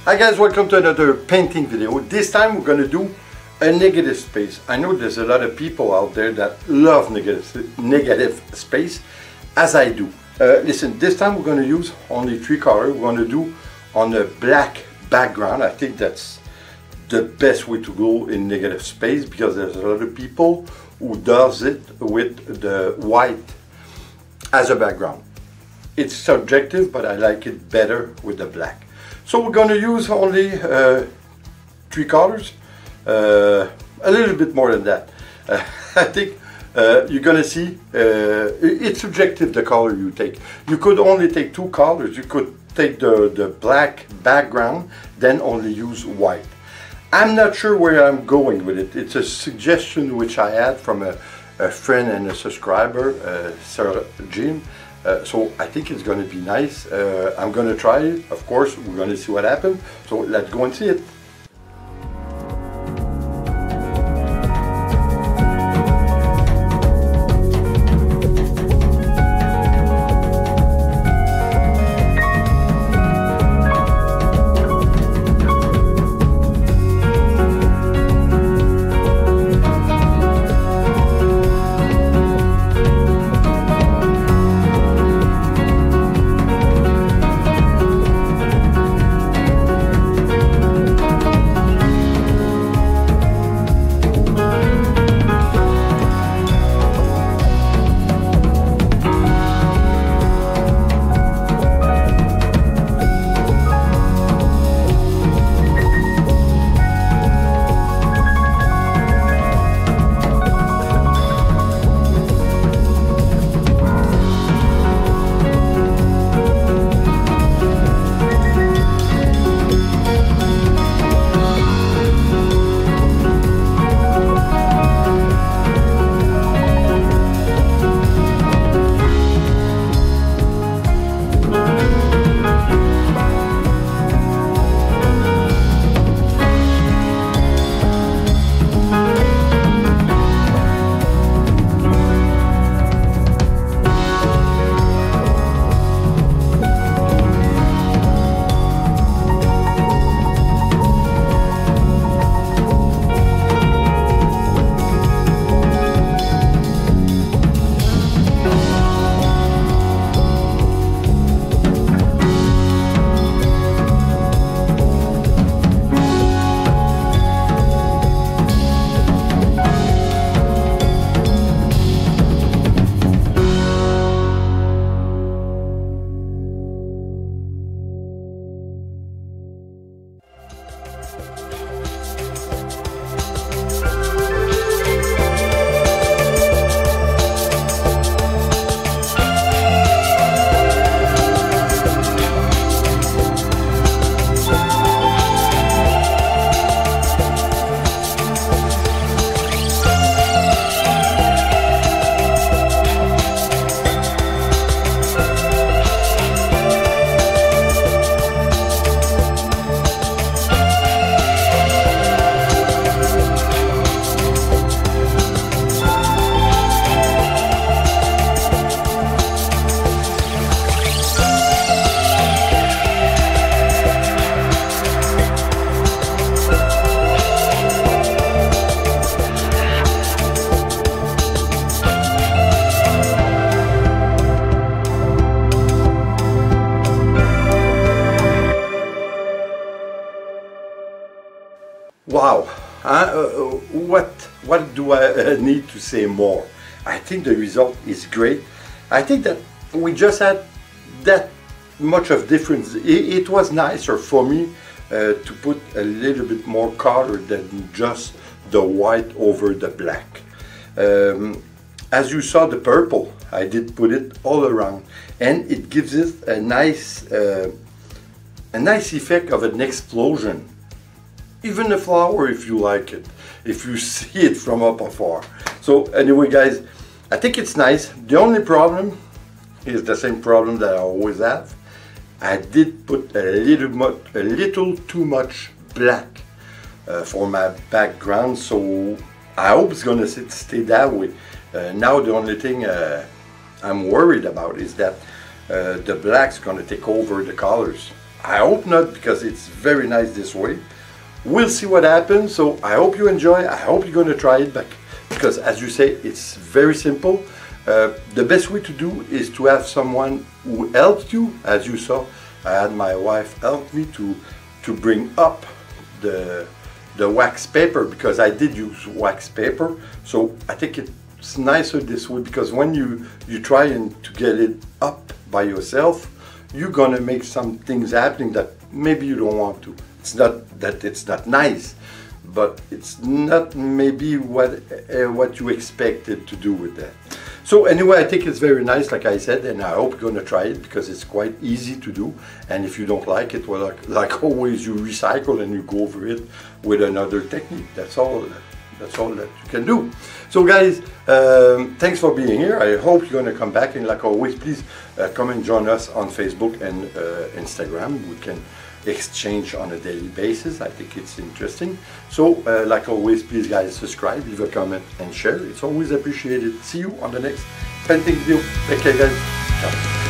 Hi guys, welcome to another painting video. This time we're going to do a negative space. I know there's a lot of people out there that love negative space, as I do. Listen, this time we're going to use only 3 colors. We're going to do on a black background. I think that's the best way to go in negative space because there's a lot of people who does it with the white as a background. It's subjective, but I like it better with the black. So we're going to use only 3 colors, a little bit more than that. I think you're going to see, it's subjective the color you take. You could only take 2 colors. You could take the black background, then only use white. I'm not sure where I'm going with it. It's a suggestion which I had from a friend and a subscriber, Sir Jim. So I think it's going to be nice. I'm going to try it. Of course, we're going to see what happens. So let's go and see it. Wow, what do I need to say more? I think the result is great. I think that we just had that much of difference. It was nicer for me to put a little bit more color than just the white over the black. As you saw the purple, I did put it all around, and it gives it a nice effect of an explosion. Even a flower, if you like it, if you see it from up afar. So anyway guys, I think it's nice. The only problem is the same problem that I always have. I did put a little too much black for my background, so I hope it's gonna stay that way. Now the only thing I'm worried about is that the black's gonna take over the colors. I hope not, because it's very nice this way. We'll see what happens. So I hope you enjoy. I hope you're going to try it back, because as you say, it's very simple. The best way to do is to have someone who helps you. As you saw, I had my wife help me to bring up the wax paper, because I did use wax paper. So I think it's nicer this way, because when you try to get it up by yourself, you're gonna make some things happening that maybe you don't want to. It's not that it's not nice, but it's not maybe what you expected to do with that. So anyway, I think it's very nice, like I said, and I hope you're gonna try it, because it's quite easy to do. And if you don't like it, well, like always, you recycle and you go over it with another technique. That's all that you can do. So guys, thanks for being here. I hope you're gonna come back, and like always, please come and join us on Facebook and Instagram. We can exchange on a daily basis. I think it's interesting. So like always, please guys, subscribe, leave a comment and share. It's always appreciated. See you on the next painting video. Take care guys. Ciao.